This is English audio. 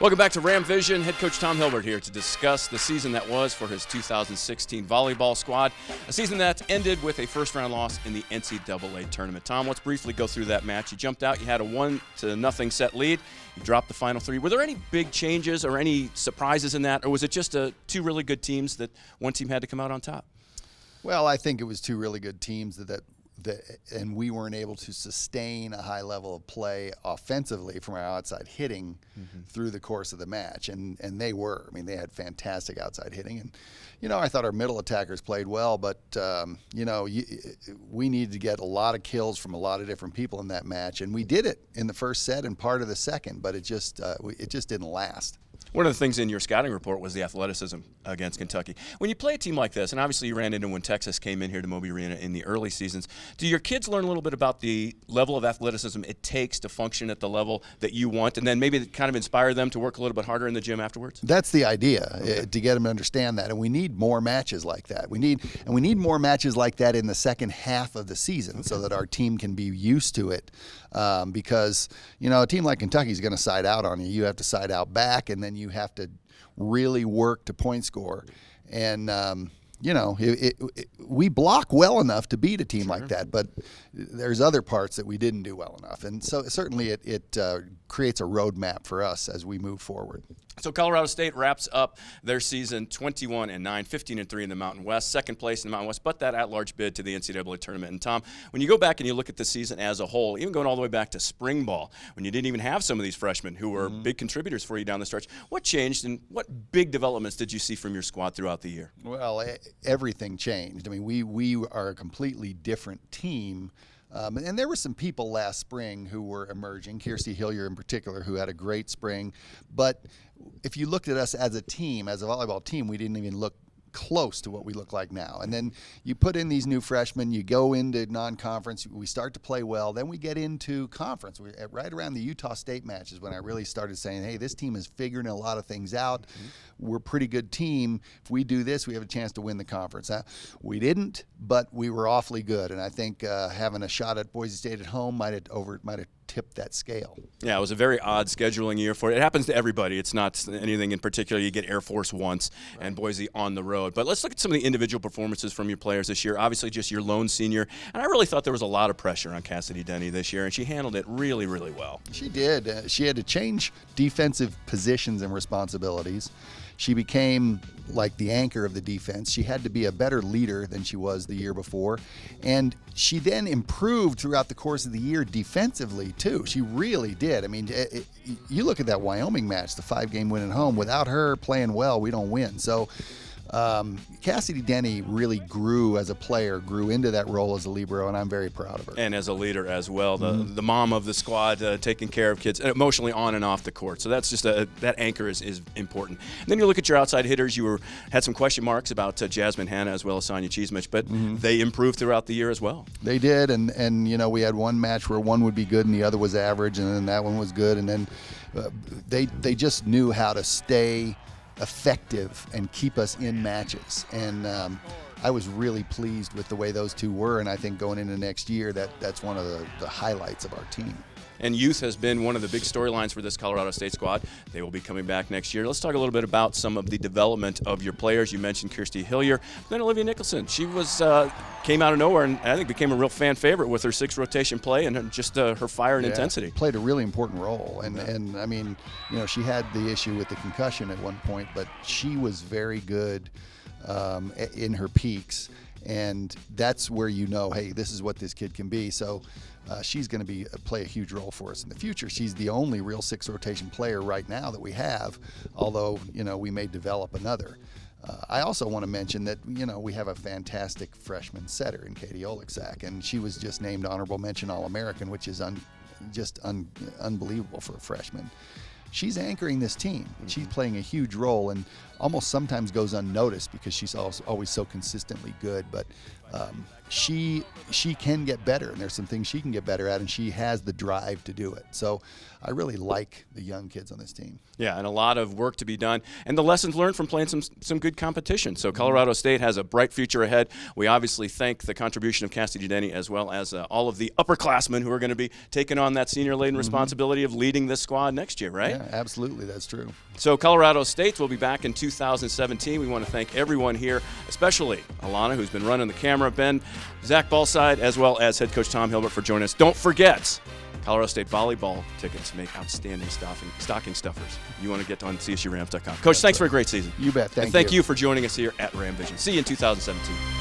Welcome back to Ram Vision. Head coach Tom Hilbert here to discuss the season that was for his 2016 volleyball squad, a season that ended with a first-round loss in the NCAA tournament. Tom, let's briefly go through that match. You jumped out. You had a 1-0 set lead. You dropped the final three. Were there any big changes or any surprises in that, or was it just two really good teams that one team had to come out on top? Well, I think it was two really good teams and we weren't able to sustain a high level of play offensively from our outside hitting through the course of the match, and they were. I mean, they had fantastic outside hitting, and I thought our middle attackers played well, but we needed to get a lot of kills from a lot of different people in that match, and we did it in the first set and part of the second, but it just didn't last. One of the things in your scouting report was the athleticism against Kentucky. When you play a team like this, and obviously you ran into when Texas came in here to Moby Arena in the early seasons, do your kids learn a little bit about the level of athleticism it takes to function at the level that you want, and then maybe kind of inspire them to work a little bit harder in the gym afterwards? That's the idea, to get them to understand that, and we need more matches like that. We need more matches like that in the second half of the season so that our team can be used to it. Because a team like Kentucky is going to side out on you. You have to side out back, and then you have to really work to point score. And we block well enough to beat a team like that, but there's other parts that we didn't do well enough. And so certainly it creates a roadmap for us as we move forward. So Colorado State wraps up their season 21-9, 15-3 in the Mountain West, second place in the Mountain West, but that at-large bid to the NCAA tournament. And Tom, when you go back and you look at the season as a whole, even going all the way back to spring ball, when you didn't even have some of these freshmen who were big contributors for you down the stretch, what changed and what big developments did you see from your squad throughout the year? Well, everything changed. I mean, we are a completely different team. And there were some people last spring who were emerging, Kirsty Hillier in particular, who had a great spring. But if you looked at us as a team, as a volleyball team, we didn't even look close to what we look like now. And then you put in these new freshmen, you go into non-conference, we start to play well, then we get into conference. Right around the Utah State match is when I really started saying, hey, this team is figuring a lot of things out. We're a pretty good team. If we do this, we have a chance to win the conference. We didn't, but we were awfully good. And I think having a shot at Boise State at home might have tipped that scale. Yeah, it was a very odd scheduling year for it. It happens to everybody. It's not anything in particular. You get Air Force once and Boise on the road. But let's look at some of the individual performances from your players this year. Obviously, just your lone senior. And I really thought there was a lot of pressure on Cassidy Denny this year, and she handled it really, really well. She did. She had to change defensive positions and responsibilities. She became like the anchor of the defense. She had to be a better leader than she was the year before. And she then improved throughout the course of the year defensively, too. She really did. I mean, you look at that Wyoming match, the 5-game win at home. Without her playing well, we don't win. So Cassidy Denny really grew as a player, grew into that role as a libero, and I'm very proud of her. And as a leader as well, the mom of the squad, taking care of kids emotionally on and off the court. So that's just that anchor is important. And then you look at your outside hitters. You had some question marks about Jasmine Hanna as well as Sonia Cheesemich, but they improved throughout the year as well. They did, and we had one match where one would be good and the other was average, and then that one was good, and then they just knew how to stay effective and keep us in matches, and I was really pleased with the way those two were, and I think going into next year that's one of the highlights of our team. And youth has been one of the big storylines for this Colorado State squad. They will be coming back next year. Let's talk a little bit about some of the development of your players. You mentioned Kirsty Hillier, then Olivia Nicholson. She came out of nowhere and I think became a real fan favorite with her 6th rotation play and just her fire and intensity. Played a really important role, and I mean, she had the issue with the concussion at one point, but she was very good in her peaks, and that's where hey, this is what this kid can be. So she's going to play a huge role for us in the future. She's the only real 6th rotation player right now that we have, although we may develop another. I also want to mention that we have a fantastic freshman setter in Katie Oleksak, and she was just named honorable mention All-American, which is unbelievable for a freshman. She's anchoring this team. She's playing a huge role, and almost sometimes goes unnoticed because she's always so consistently good. But she can get better, and there's some things she can get better at, and she has the drive to do it. So I really like the young kids on this team. Yeah, and a lot of work to be done, and the lessons learned from playing some good competition. So Colorado State has a bright future ahead. We obviously thank the contribution of Cassidy Denny, as well as all of the upperclassmen who are going to be taking on that senior-laden responsibility of leading this squad next year, right? Yeah, absolutely, that's true. So Colorado State will be back in 2017. We want to thank everyone here, especially Alana, who's been running the camera, Ben, Zach Ballside, as well as head coach Tom Hilbert for joining us. Don't forget, Colorado State volleyball tickets make outstanding stocking stuffers. You want to get on CSURams.com. Coach, thanks for a great season. You bet. Thank you for joining us here at Ram Vision. See you in 2017.